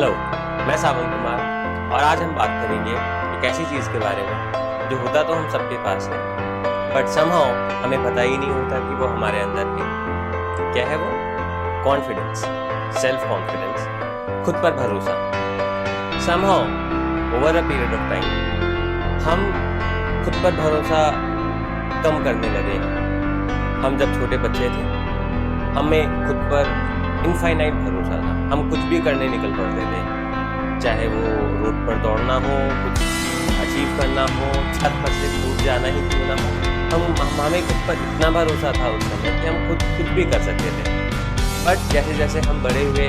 Hello, मैं सावन कुमार और आज हम बात करेंगे एक ऐसी चीज़ के बारे में जो होता तो हम सबके पास है, बट समहाउ हमें पता ही नहीं होता कि वो हमारे अंदर है। क्या है वो? कॉन्फिडेंस, सेल्फ कॉन्फिडेंस, खुद पर भरोसा। Somehow over a period of time हम खुद पर भरोसा कम करने लगे हैं। हम जब छोटे बच्चे थे हमें खुद पर इनफाइनाइट भरोसा था, हम कुछ भी करने निकल पड़ते थे, चाहे वो रोड पर दौड़ना हो, कुछ अचीव करना हो, छत पर से कूद जाना ही क्यों ना हो, हमें खुद पर इतना भरोसा था उस समय कि हम खुद कुछ भी कर सकते थे। बट जैसे जैसे हम बड़े हुए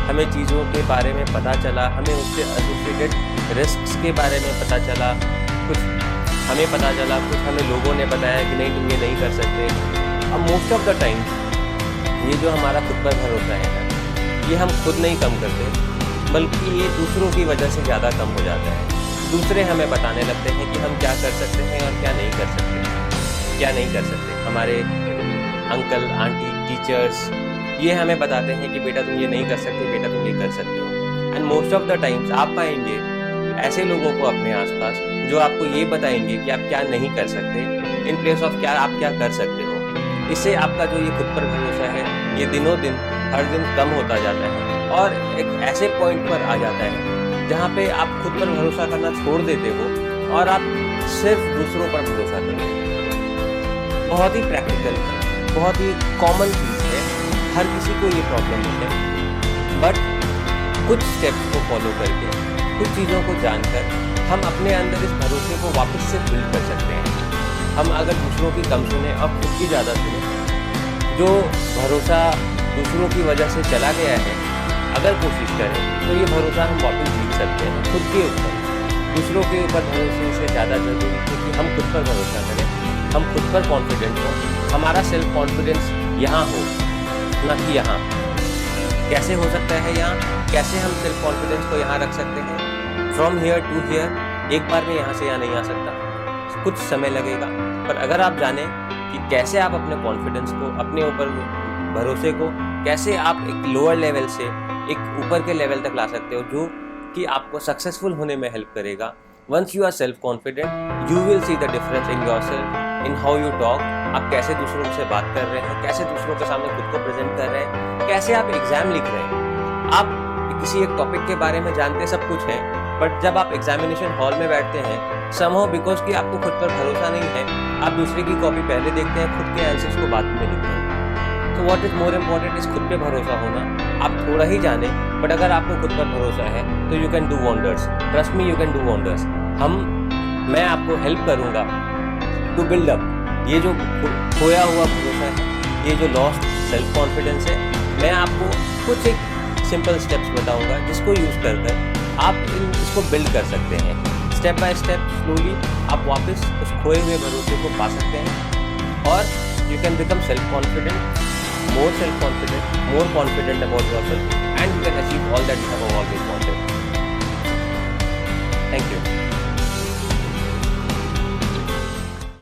हमें चीज़ों के बारे में पता चला, हमें उससे एसोसिएटेड रिस्क्स के बारे में पता चला, कुछ हमें पता चला, कुछ हमें लोगों ने बताया कि नहीं तुम ये नहीं कर सकते। अब मोस्ट ऑफ द टाइम ये जो हमारा खुद पर भरोसा है ना, ये हम खुद नहीं कम करते, बल्कि ये दूसरों की वजह से ज़्यादा कम हो जाता है। दूसरे हमें बताने लगते हैं कि हम क्या कर सकते हैं और क्या नहीं कर सकते, क्या नहीं कर सकते। हमारे अंकल, आंटी, टीचर्स ये हमें बताते हैं कि बेटा तुम ये नहीं कर सकते, बेटा तुम ये कर सकते हो। And most of the times आप पाएंगे ऐसे लोगों को अपने आसपास जो आपको ये बताएंगे कि आप क्या नहीं कर सकते, इन प्लेस ऑफ क्या आप क्या कर सकते हो। इससे आपका जो ये खुद पर भरोसा है ये दिनों दिन हर दिन कम होता जाता है और एक ऐसे पॉइंट पर आ जाता है जहाँ पे आप खुद पर भरोसा करना छोड़ देते हो और आप सिर्फ दूसरों पर भरोसा करते हो। बहुत ही प्रैक्टिकल है, बहुत ही कॉमन चीज़ है, हर किसी को ये प्रॉब्लम है। बट कुछ स्टेप्स को फॉलो करके, कुछ चीज़ों को जानकर हम अपने अंदर इस भरोसे को वापस से बिल्ड कर सकते हैं। हम अगर दूसरों की कम सुने और खुद की ज़्यादा सुने, जो भरोसा दूसरों की वजह से चला गया है, अगर कोशिश करें तो ये भरोसा हम वापस जीत सकते हैं खुद के ऊपर। दूसरों के ऊपर भरोसे से ज़्यादा ज़रूरी है कि हम खुद पर भरोसा करें, हम खुद पर कॉन्फिडेंट हों, हमारा सेल्फ कॉन्फिडेंस यहाँ हो, ना कि यहाँ। कैसे हो सकता है यहाँ? कैसे हम सेल्फ कॉन्फिडेंस को यहाँ रख सकते हैं? फ्रॉम हियर टू हियर, एक बार में यहाँ से यहाँ नहीं आ सकता, कुछ समय लगेगा। पर अगर आप जानें कि कैसे आप अपने कॉन्फिडेंस को, अपने ऊपर भरोसे को कैसे आप एक लोअर लेवल से एक ऊपर के लेवल तक ला सकते हो, जो कि आपको सक्सेसफुल होने में हेल्प करेगा। Once you are self confident you will see the difference in your self, in how you talk. आप कैसे दूसरों से बात कर रहे हैं, कैसे दूसरों के सामने खुद को प्रेजेंट कर रहे हैं, कैसे आप एग्जाम लिख रहे हैं। आप किसी एक टॉपिक के बारे में जानते सब कुछ है, बट जब आप एग्जामिनेशन हॉल में बैठते हैं, समहाउ बिकॉज कि आपको खुद पर भरोसा नहीं है, आप दूसरे की कॉपी पहले देखते हैं, खुद के आंसर्स को बाद में लिखते हैं। तो what is more important is खुद पे भरोसा होना। आप थोड़ा ही जाने, बट अगर आपको खुद पर भरोसा है तो you can do wonders. Trust me, you can do wonders. मैं आपको हेल्प करूँगा टू बिल्ड अप ये जो खोया हुआ भरोसा है, ये जो लॉस्ट सेल्फ कॉन्फिडेंस है। मैं आपको कुछ एक सिंपल स्टेप्स बताऊंगा जिसको यूज़ कर आप इसको बिल्ड कर सकते हैं। स्टेप बाय स्टेप स्लोली आप वापस उस खोए हुए भरोसे को पा सकते हैं और you can become self confident, more self-confident, more confident about yourself, and you can achieve all that you have always wanted. Thank you.